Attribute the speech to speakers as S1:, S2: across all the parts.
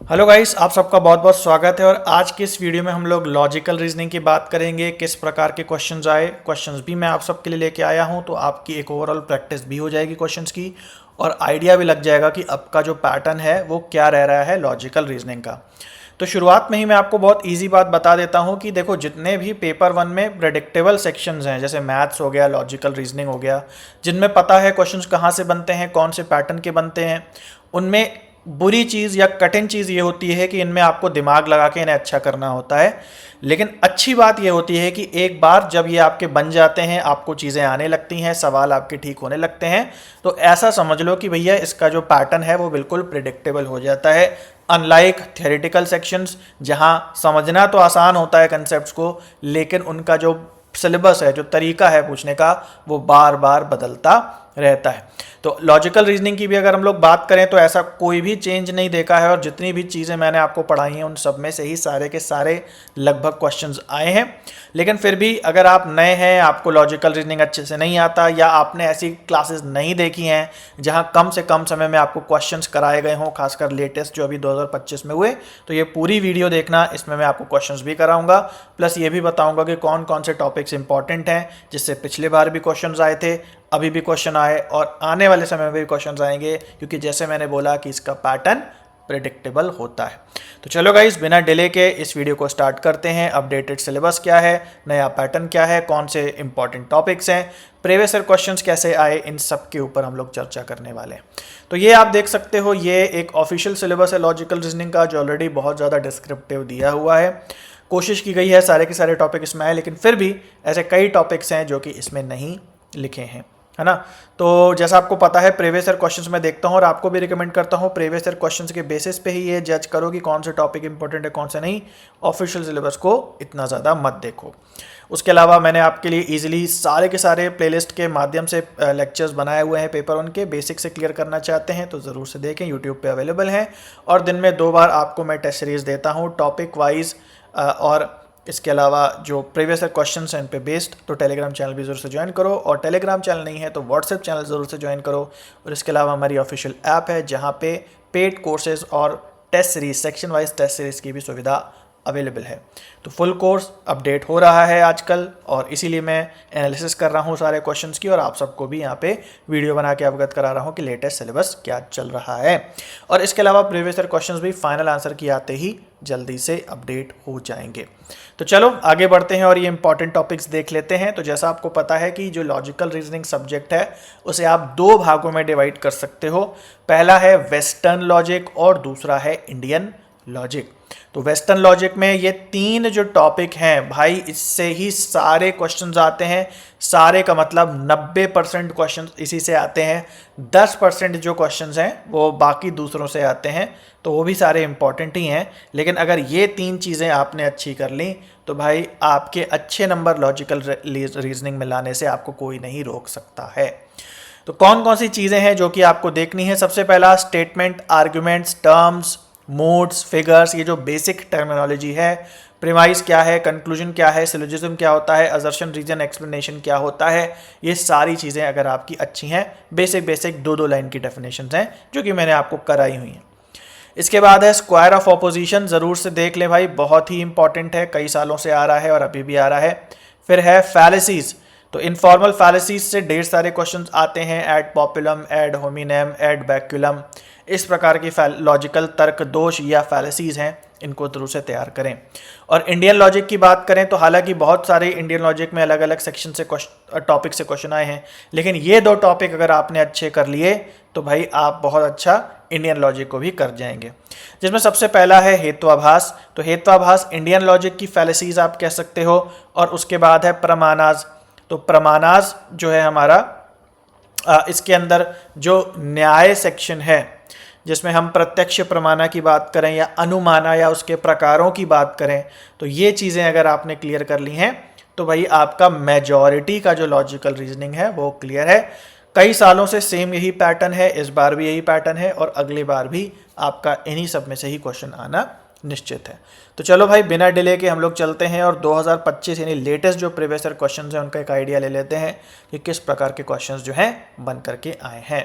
S1: Hello guys, आप सबका बहुत बहुत स्वागत है। और आज की इस वीडियो में हम लोग लॉजिकल रीजनिंग की बात करेंगे। किस प्रकार के क्वेश्चंस आए, क्वेश्चंस भी मैं आप सबके लिए लेके आया हूं, तो आपकी एक ओवरऑल प्रैक्टिस भी हो जाएगी क्वेश्चंस की और आइडिया भी लग जाएगा कि अब का जो पैटर्न है वो क्या रह रहा है लॉजिकल रीजनिंग का। तो शुरुआत में ही मैं आपको बहुत ईजी बात बता देता हूं कि देखो, जितने भी पेपर वन में प्रेडिक्टेबल सेक्शंस हैं, जैसे मैथ्स हो गया, लॉजिकल रीजनिंग हो गया, जिनमें पता है क्वेश्चंस कहाँ से बनते हैं, कौन से पैटर्न के बनते हैं, उनमें बुरी चीज़ या कठिन चीज़ ये होती है कि इनमें आपको दिमाग लगा के इन्हें अच्छा करना होता है। लेकिन अच्छी बात ये होती है कि एक बार जब ये आपके बन जाते हैं, आपको चीज़ें आने लगती हैं, सवाल आपके ठीक होने लगते हैं, तो ऐसा समझ लो कि भैया इसका जो पैटर्न है वो बिल्कुल प्रिडिक्टेबल हो जाता है। अनलाइक थ्योरेटिकल सेक्शंस, जहां समझना तो आसान होता है कंसेप्ट्स को, लेकिन उनका जो सिलेबस है, जो तरीका है पूछने का, वो बार बार बदलता रहता है। तो लॉजिकल रीजनिंग की भी अगर हम लोग बात करें तो ऐसा कोई भी चेंज नहीं देखा है, और जितनी भी चीज़ें मैंने आपको पढ़ाई हैं उन सब में से ही सारे के सारे लगभग क्वेश्चंस आए हैं। लेकिन फिर भी अगर आप नए हैं, आपको लॉजिकल रीजनिंग अच्छे से नहीं आता, या आपने ऐसी क्लासेस नहीं देखी हैं जहां कम से कम समय में आपको क्वेश्चंस कराए गए हों, खासकर लेटेस्ट जो अभी 2025 में हुए, तो ये पूरी वीडियो देखना। इसमें मैं आपको क्वेश्चंस भी कराऊंगा, प्लस ये भी बताऊंगा कि कौन कौन से टॉपिक्स इंपॉर्टेंट हैं, जिससे पिछले बार भी क्वेश्चंस आए थे, अभी भी क्वेश्चन आए और आने वाले समय में भी क्वेश्चंस आएंगे, क्योंकि जैसे मैंने बोला कि इसका पैटर्न प्रेडिक्टेबल होता है। तो चलो गाइस, बिना डिले के इस वीडियो को स्टार्ट करते हैं। अपडेटेड सिलेबस क्या है, नया पैटर्न क्या है, कौन से इंपॉर्टेंट टॉपिक्स हैं, प्रीवियस ईयर क्वेश्चंस कैसे आए, इन सब के ऊपर हम लोग चर्चा करने वाले हैं। तो ये आप देख सकते हो, ये एक ऑफिशियल सिलेबस है लॉजिकल रीजनिंग का, जो ऑलरेडी बहुत ज़्यादा डिस्क्रिप्टिव दिया हुआ है। कोशिश की गई है सारे के सारे टॉपिक इसमें आए, लेकिन फिर भी ऐसे कई टॉपिक्स हैं जो कि इसमें नहीं लिखे हैं, है ना। तो जैसा आपको पता है, प्रीवियस ईयर क्वेश्चंस मैं देखता हूं और आपको भी रिकमेंड करता हूं प्रीवियस ईयर क्वेश्चंस के बेसिस पे ही ये जज करो कि कौन से टॉपिक इंपॉर्टेंट है, कौन से नहीं। ऑफिशियल सिलेबस को इतना ज़्यादा मत देखो। उसके अलावा मैंने आपके लिए इजीली सारे के सारे प्लेलिस्ट के माध्यम से लेक्चर्स बनाए हुए हैं। पेपर उनके बेसिक से क्लियर करना चाहते हैं तो ज़रूर से देखें, यूट्यूब पर अवेलेबल हैं। और दिन में 2 बार आपको मैं टेस्ट सीरीज़ देता हूँ टॉपिक वाइज, और इसके अलावा जो प्रीवियस ईयर क्वेश्चंस हैं इन पे बेस्ड। तो टेलीग्राम चैनल भी ज़रूर से ज्वाइन करो, और टेलीग्राम चैनल नहीं है तो व्हाट्सएप चैनल ज़रूर से ज्वाइन करो। और इसके अलावा हमारी ऑफिशियल ऐप है जहाँ पे पेड कोर्सेज और test series, section wise test series की भी सुविधा अवेलेबल है। तो फुल कोर्स अपडेट हो रहा है आजकल, और इसीलिए मैं एनालिसिस कर रहा हूँ सारे क्वेश्चंस की, और आप सबको भी यहाँ पे वीडियो बना के अवगत करा रहा हूँ कि लेटेस्ट सिलेबस क्या चल रहा है। और इसके अलावा प्रीवियस ईयर क्वेश्चंस भी फाइनल आंसर की आते ही जल्दी से अपडेट हो जाएंगे। तो चलो आगे बढ़ते हैं और ये इंपॉर्टेंट टॉपिक्स देख लेते हैं। तो जैसा आपको पता है कि जो लॉजिकल रीजनिंग सब्जेक्ट है उसे आप 2 भागों में डिवाइड कर सकते हो। पहला है वेस्टर्न लॉजिक और दूसरा है इंडियन लॉजिक। तो वेस्टर्न लॉजिक में ये 3 जो टॉपिक हैं भाई, इससे ही सारे क्वेश्चंस आते हैं। सारे का मतलब 90% क्वेश्चंस इसी से आते हैं। 10% जो क्वेश्चंस हैं वो बाकी दूसरों से आते हैं, तो वो भी सारे इंपॉर्टेंट ही हैं। लेकिन अगर ये 3 चीज़ें आपने अच्छी कर ली तो भाई आपके अच्छे नंबर लॉजिकल रीजनिंग में लाने से आपको कोई नहीं रोक सकता है। तो कौन कौन सी चीज़ें हैं जो कि आपको देखनी है? सबसे पहला, statement, arguments, terms, modes, figures, ये जो बेसिक टर्मिनोलॉजी है। प्रीमाइस क्या है, कंक्लूजन क्या है, सिलोजिज्म क्या होता है, असर्शन, रीजन, एक्सप्लेनेशन क्या होता है, ये सारी चीज़ें अगर आपकी अच्छी हैं, बेसिक 2 लाइन की डेफिनेशंस हैं जो कि मैंने आपको कराई हुई हैं। इसके बाद है स्क्वायर ऑफ ऑपोजिशन, ज़रूर से देख लें भाई, बहुत ही इंपॉर्टेंट है, कई सालों से आ रहा है और अभी भी आ रहा है। फिर है फैलेसीज, तो इनफॉर्मल फैलेसीज से ढेर सारे क्वेश्चंस आते हैं, एड पॉपुलम, एड होमिनेम, एड बैक्यूलम, इस प्रकार की लॉजिकल तर्क दोष या फैलेसीज हैं, इनको जरूर से तैयार करें। और इंडियन लॉजिक की बात करें तो हालांकि बहुत सारे इंडियन लॉजिक में अलग अलग सेक्शन से टॉपिक से क्वेश्चन आए हैं, लेकिन ये 2 टॉपिक अगर आपने अच्छे कर लिए तो भाई आप बहुत अच्छा इंडियन लॉजिक को भी कर जाएंगे। जिसमें सबसे पहला है हेत्वाभास। तो हेत्वाभास इंडियन लॉजिक की फैलेसीज आप कह सकते हो। और उसके बाद है प्रमाणाज। तो प्रमाणाज जो है हमारा, इसके अंदर जो न्याय सेक्शन है, जिसमें हम प्रत्यक्ष प्रमाणा की बात करें या अनुमाना या उसके प्रकारों की बात करें, तो ये चीज़ें अगर आपने क्लियर कर ली हैं तो भाई आपका मेजॉरिटी का जो लॉजिकल रीजनिंग है वो क्लियर है। कई सालों से सेम यही पैटर्न है, इस बार भी यही पैटर्न है, और अगली बार भी आपका इन्हीं सब में से ही क्वेश्चन आना निश्चित है। तो चलो भाई, बिना डिले के हम लोग चलते हैं और 2025 यानी लेटेस्ट जो प्रीवियस ईयर क्वेश्चन हैं उनका एक आइडिया ले लेते हैं कि किस प्रकार के क्वेश्चंस जो हैं बन करके आए हैं।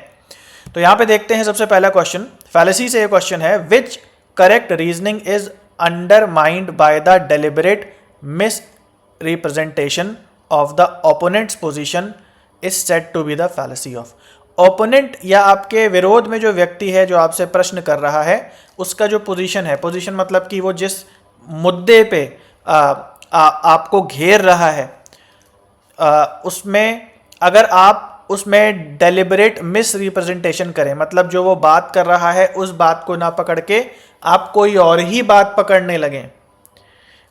S1: तो यहाँ पे देखते हैं सबसे पहला क्वेश्चन, फैलेसी से ये क्वेश्चन है, which correct reasoning is undermined by the deliberate misrepresentation of the opponents position is said to be the fallacy of. Opponent या आपके विरोध में जो व्यक्ति है जो आपसे प्रश्न कर रहा है उसका जो पोजीशन है, पोजीशन मतलब कि वो जिस मुद्दे पे आपको घेर रहा है उसमें अगर आप उसमें डेलिबरेट मिस रिप्रेजेंटेशन करें, मतलब जो वो बात कर रहा है उस बात को ना पकड़ के आप कोई और ही बात पकड़ने लगें।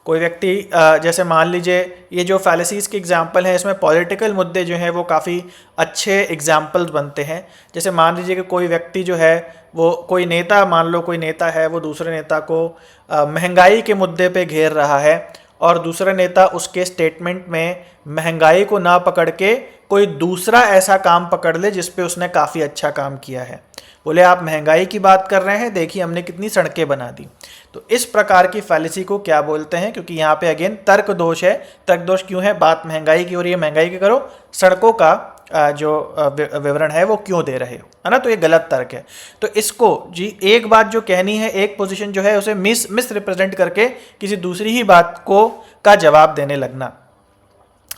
S1: कोई व्यक्ति जैसे मान लीजिए ये जो फैलेसीज के एग्जाम्पल हैं इसमें पॉलिटिकल मुद्दे जो हैं वो काफ़ी अच्छे एग्जाम्पल्स बनते हैं। जैसे मान लीजिए कि कोई व्यक्ति जो है वो कोई नेता, मान लो कोई नेता है वो दूसरे नेता को महंगाई के मुद्दे पे घेर रहा है और दूसरा नेता उसके स्टेटमेंट में महंगाई को ना पकड़ के कोई दूसरा ऐसा काम पकड़ ले जिस पे उसने काफ़ी अच्छा काम किया है। बोले आप महंगाई की बात कर रहे हैं, देखिए हमने कितनी सड़कें बना दी। तो इस प्रकार की फैलेसी को क्या बोलते हैं? क्योंकि यहाँ पे अगेन तर्क दोष है। तर्क दोष क्यों है? बात महंगाई की हो रही है, महंगाई की करो, सड़कों का जो विवरण है वो क्यों दे रहे हो, है ना? तो ये गलत तर्क है। तो इसको जी एक बात जो कहनी है, एक पोजीशन जो है उसे मिस रिप्रेजेंट करके किसी दूसरी ही बात को का जवाब देने लगना,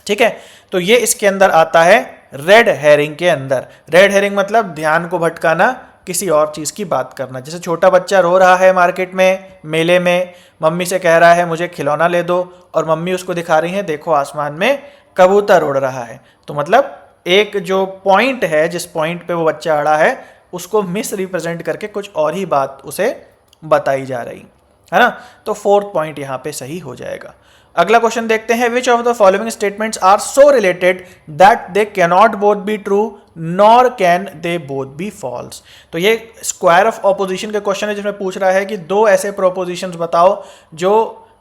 S1: ठीक है? तो ये इसके अंदर आता है रेड हेरिंग के अंदर। रेड हेरिंग मतलब ध्यान को भटकाना, किसी और चीज़ की बात करना। जैसे छोटा बच्चा रो रहा है मार्केट में, मेले में, मम्मी से कह रहा है मुझे खिलौना ले दो, और मम्मी उसको दिखा रही है देखो आसमान में कबूतर उड़ रहा है। तो मतलब एक जो पॉइंट है, जिस पॉइंट पे वो बच्चा अड़ा है, उसको मिस रिप्रेजेंट करके कुछ और ही बात उसे बताई जा रही है ना। तो फोर्थ पॉइंट यहाँ पे सही हो जाएगा। अगला क्वेश्चन देखते हैं, which of the following statements are so related that they cannot both be true nor can they both be false. तो ये स्क्वायर ऑफ ऑपोजिशन का क्वेश्चन है जिसमें पूछ रहा है कि दो ऐसे प्रोपोजिशंस बताओ जो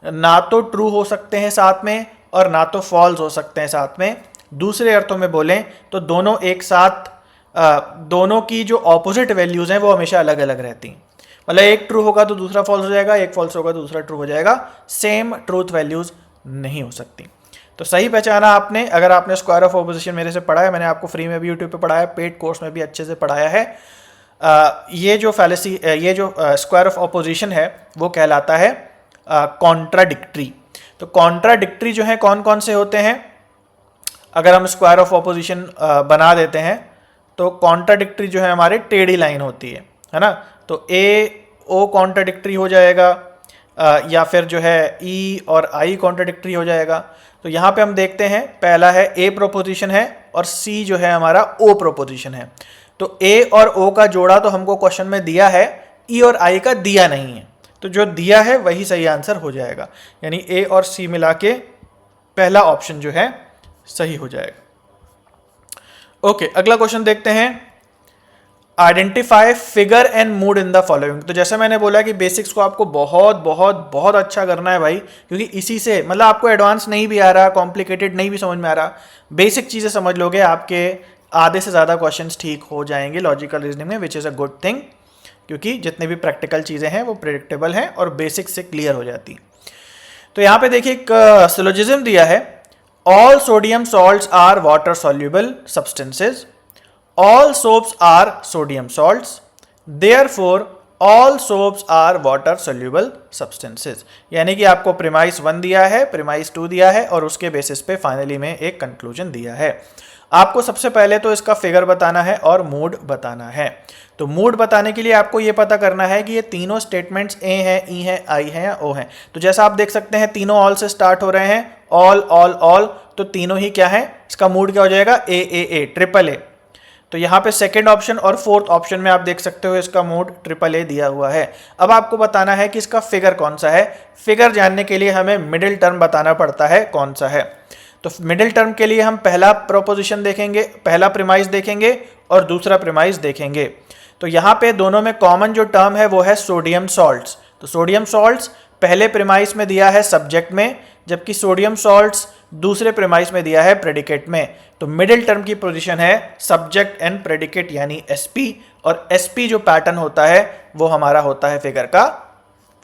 S1: ना तो ट्रू हो सकते हैं साथ में और ना तो फॉल्स हो सकते हैं साथ में। दूसरे अर्थों में बोलें तो दोनों एक साथ दोनों की जो ऑपोजिट वैल्यूज हैं वो हमेशा अलग अलग रहती हैं। मतलब एक ट्रू होगा तो दूसरा फॉल्स हो जाएगा, एक फॉल्स होगा तो दूसरा ट्रू हो जाएगा, सेम ट्रूथ वैल्यूज नहीं हो सकती। तो सही पहचाना आपने। अगर आपने स्क्वायर ऑफ ऑपोजिशन मेरे से पढ़ा है, मैंने आपको फ्री में भी यूट्यूब पे पढ़ाया, पेड कोर्स में भी अच्छे से पढ़ाया है। ये जो फैलेसी, ये जो स्क्वायर ऑफ ऑपोजिशन है वो कहलाता है कॉन्ट्राडिक्टरी। तो कॉन्ट्राडिक्टरी जो है कौन कौन से होते हैं? अगर हम स्क्वायर ऑफ ऑपोजिशन बना देते हैं तो कॉन्ट्राडिक्टरी जो है हमारे टेढ़ी लाइन होती है ना। तो ए ओ कॉन्ट्राडिक्टरी हो जाएगा, या फिर जो है ई और आई कॉन्ट्राडिक्टरी हो जाएगा। तो यहाँ पे हम देखते हैं पहला है ए प्रोपोजिशन है और सी जो है हमारा ओ प्रोपोजिशन है। तो ए और ओ का जोड़ा तो हमको क्वेश्चन में दिया है, ई और आई का दिया नहीं है। तो जो दिया है वही सही आंसर हो जाएगा, यानी ए और सी मिला के पहला ऑप्शन जो है सही हो जाएगा। ओके, अगला क्वेश्चन देखते हैं, identify figure and mood in the following. तो जैसे मैंने बोला कि बेसिक्स को आपको बहुत बहुत बहुत अच्छा करना है भाई, क्योंकि इसी से मतलब आपको एडवांस नहीं भी आ रहा, कॉम्प्लिकेटेड नहीं भी समझ में आ रहा, बेसिक चीज़ें समझ लोगे, आपके आधे से ज़्यादा क्वेश्चंस ठीक हो जाएंगे लॉजिकल रीजनिंग में, which is a good thing, क्योंकि जितने भी प्रैक्टिकल चीज़ें हैं वो प्रेडिक्टेबल हैं और बेसिक से क्लियर हो जाती। तो यहाँ पे देखिए एक सिलोजिज्म दिया है, all sodium salts are water soluble substances, all soaps are sodium salts, therefore all soaps are water soluble substances। यानी कि आपको प्रीमाइस 1 दिया है, प्रीमाइस 2 दिया है और उसके बेसिस पे फाइनली में एक कंक्लूजन दिया है। आपको सबसे पहले तो इसका फिगर बताना है और मूड बताना है। तो मूड बताने के लिए आपको ये पता करना है कि ये तीनों स्टेटमेंट्स ए हैं, ई हैं, आई हैं या ओ हैं। तो जैसा आप देख सकते हैं तीनों ऑल से स्टार्ट हो रहे हैं, ऑल ऑल ऑल, तो तीनों ही क्या है, इसका मूड क्या हो जाएगा, ए ट्रिपल ए। तो यहाँ पे सेकंड ऑप्शन और फोर्थ ऑप्शन में आप देख सकते हो इसका मोड ट्रिपल ए दिया हुआ है। अब आपको बताना है कि इसका फिगर कौन सा है। फिगर जानने के लिए हमें मिडिल टर्म बताना पड़ता है कौन सा है। तो मिडिल टर्म के लिए हम पहला प्रोपोजिशन देखेंगे, पहला प्रीमाइस देखेंगे और दूसरा प्रीमाइस देखेंगे। तो यहाँ पे दोनों में कॉमन जो टर्म है वो है सोडियम सॉल्ट्स। तो सोडियम सॉल्ट्स पहले प्रीमाइस में दिया है सब्जेक्ट में, जबकि सोडियम सॉल्ट्स दूसरे प्रीमाइस में दिया है प्रेडिकेट में। तो मिडिल टर्म की पोजीशन है सब्जेक्ट एंड प्रेडिकेट यानी एसपी, और एसपी जो पैटर्न होता है वो हमारा होता है फिगर का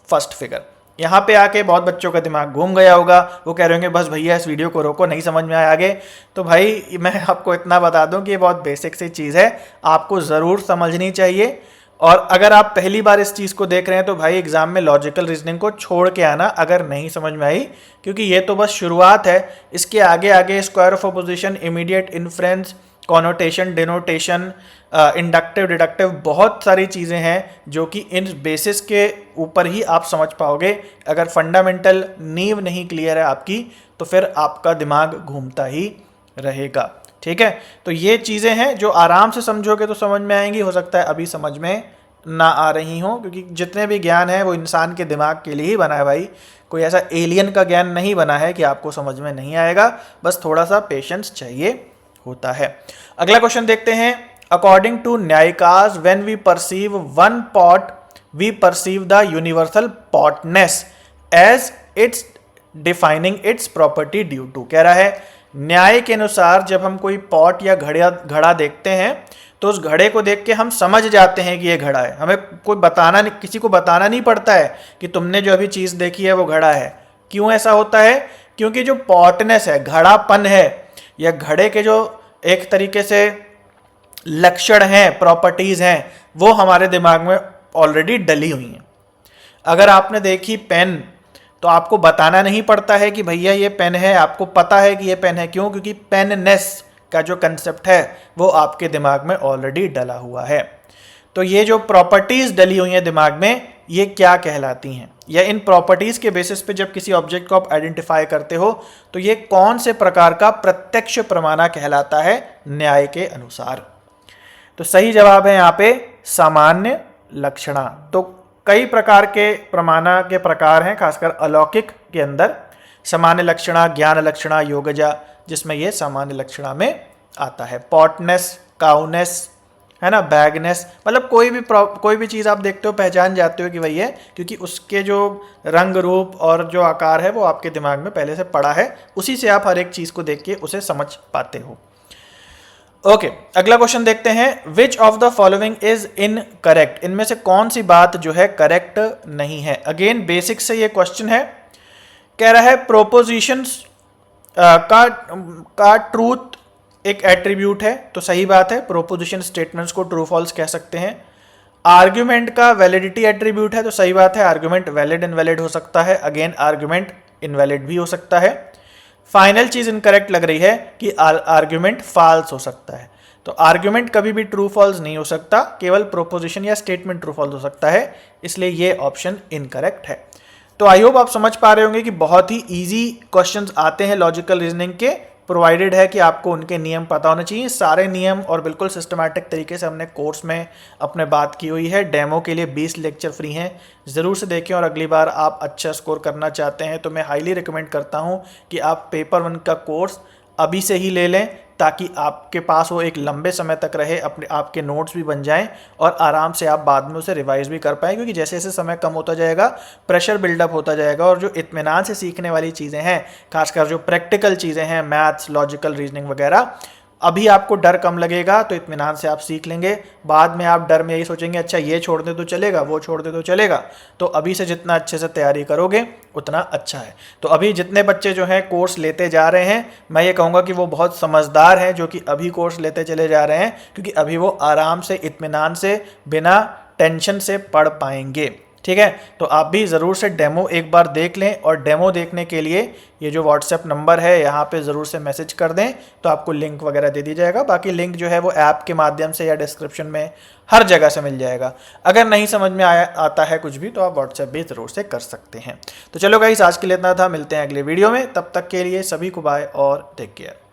S1: फर्स्ट फिगर। यहाँ पे आके बहुत बच्चों का दिमाग घूम गया होगा, वो कह रहे होंगे बस भैया इस वीडियो को रोको, नहीं समझ में आया आगे। तो भाई मैं आपको इतना बता दूं कि ये बहुत बेसिक सी चीज़ है, आपको ज़रूर समझनी चाहिए। और अगर आप पहली बार इस चीज़ को देख रहे हैं तो भाई एग्जाम में लॉजिकल रीजनिंग को छोड़ के आना अगर नहीं समझ में आई, क्योंकि ये तो बस शुरुआत है। इसके आगे आगे square of opposition, immediate inference, connotation, denotation, inductive, deductive, बहुत सारी चीज़ें हैं जो कि इन बेसिस के ऊपर ही आप समझ पाओगे। अगर फंडामेंटल नींव नहीं क्लियर है आपकी तो फिर आपका दिमाग घूमता ही रहेगा। ठीक है, तो ये चीज़ें हैं जो आराम से समझोगे तो समझ में आएंगी। हो सकता है अभी समझ में ना आ रही हो, क्योंकि जितने भी ज्ञान है वो इंसान के दिमाग के लिए ही बना है भाई। कोई ऐसा एलियन का ज्ञान नहीं बना है कि आपको समझ में नहीं आएगा, बस थोड़ा सा पेशेंस चाहिए होता है। अगला क्वेश्चन देखते हैं। अकॉर्डिंग टू न्यायिकाज, when we perceive one pot we perceive the universal potness as its defining its property due to. कह रहा है न्याय के अनुसार जब हम कोई पॉट या घड़ा देखते हैं तो उस घड़े को देख के हम समझ जाते हैं कि ये घड़ा है। हमें कोई बताना नहीं, किसी को बताना नहीं पड़ता है कि तुमने जो अभी चीज़ देखी है वो घड़ा है। क्यों ऐसा होता है? क्योंकि जो पॉटनेस है, घड़ापन है, या घड़े के जो एक तरीके से लक्षण हैं, प्रॉपर्टीज़ हैं, वो हमारे दिमाग में ऑलरेडी डली हुई हैं। अगर आपने देखी पेन तो आपको बताना नहीं पड़ता है कि भैया ये पेन है, आपको पता है कि ये पेन है। क्यों? क्योंकि पेननेस का जो कंसेप्ट है वो आपके दिमाग में ऑलरेडी डला हुआ है। तो ये जो प्रॉपर्टीज डली हुई हैं दिमाग में, ये क्या कहलाती हैं, या इन प्रॉपर्टीज के बेसिस पे जब किसी ऑब्जेक्ट को आप आइडेंटिफाई करते हो तो ये कौन से प्रकार का प्रत्यक्ष प्रमाणा कहलाता है न्याय के अनुसार? तो सही जवाब है यहाँ पे सामान्य लक्षणा। तो कई प्रकार के प्रमाणा के प्रकार हैं, खासकर अलौकिक के अंदर। सामान्य लक्षणा, ज्ञान लक्षणा, योगजा, जिसमें ये सामान्य लक्षणा में आता है। पॉटनेस, काउनेस, है ना, बैगनेस, मतलब कोई भी चीज़ आप देखते हो पहचान जाते हो कि वही है, क्योंकि उसके जो रंग रूप और जो आकार है वो आपके दिमाग में पहले से पड़ा है। उसी से आप हर एक चीज़ को देख के उसे समझ पाते हो। ओके, अगला क्वेश्चन देखते हैं। Which of the following is incorrect? इनमें से कौन सी बात जो है करेक्ट नहीं है? अगेन बेसिक से ये क्वेश्चन है। कह रहा है प्रोपोजिशंस का ट्रूथ एक एट्रीब्यूट है, तो सही बात है। प्रोपोजिशन स्टेटमेंट्स को ट्रू फॉल्स कह सकते हैं। आर्ग्यूमेंट का वैलिडिटी एट्रीब्यूट है, तो सही बात है। आर्ग्यूमेंट वैलिड इनवैलिड हो सकता है। अगेन आर्ग्यूमेंट इनवैलिड भी हो सकता है। फाइनल चीज इनकरेक्ट लग रही है कि आर्ग्यूमेंट फॉल्स हो सकता है। तो आर्ग्यूमेंट कभी भी ट्रू फॉल्स नहीं हो सकता, केवल प्रोपोजिशन या स्टेटमेंट ट्रू फॉल्स हो सकता है, इसलिए ये ऑप्शन इनकरेक्ट है। तो आई होप आप समझ पा रहे होंगे कि बहुत ही इजी क्वेश्चंस आते हैं लॉजिकल रीजनिंग के, प्रोवाइडेड है कि आपको उनके नियम पता होने चाहिए। सारे नियम और बिल्कुल सिस्टमैटिक तरीके से हमने कोर्स में अपने बात की हुई है। डेमो के लिए 20 लेक्चर फ्री हैं, ज़रूर से देखें। और अगली बार आप अच्छा स्कोर करना चाहते हैं तो मैं हाईली रिकमेंड करता हूं कि आप पेपर 1 का कोर्स अभी से ही ले लें, ताकि आपके पास वो एक लंबे समय तक रहे, अपने आपके नोट्स भी बन जाएं और आराम से आप बाद में उसे रिवाइज भी कर पाएँ। क्योंकि जैसे जैसे समय कम होता जाएगा प्रेशर बिल्डअप होता जाएगा, और जो इत्मीनान से सीखने वाली चीज़ें हैं, खासकर जो प्रैक्टिकल चीज़ें हैं, मैथ्स, लॉजिकल रीजनिंग वगैरह, अभी आपको डर कम लगेगा तो इत्मीनान से आप सीख लेंगे। बाद में आप डर में यही सोचेंगे अच्छा ये छोड़ दे तो चलेगा, वो छोड़ दे तो चलेगा। तो अभी से जितना अच्छे से तैयारी करोगे उतना अच्छा है। तो अभी जितने बच्चे जो हैं कोर्स लेते जा रहे हैं, मैं ये कहूँगा कि वो बहुत समझदार हैं जो कि अभी कोर्स लेते चले जा रहे हैं, क्योंकि अभी वो आराम से इत्मीनान से बिना टेंशन से पढ़ पाएंगे। ठीक है, तो आप भी ज़रूर से डेमो एक बार देख लें, और डेमो देखने के लिए ये जो व्हाट्सएप नंबर है यहाँ पे ज़रूर से मैसेज कर दें, तो आपको लिंक वगैरह दे दी जाएगा। बाकी लिंक जो है वो ऐप के माध्यम से या डिस्क्रिप्शन में हर जगह से मिल जाएगा। अगर नहीं समझ में आता है कुछ भी तो आप व्हाट्सएप भी ज़रूर से कर सकते हैं। तो चलो गाइस, आज के लिए इतना था, मिलते हैं अगले वीडियो में। तब तक के लिए सभी को बाय और टेक केयर।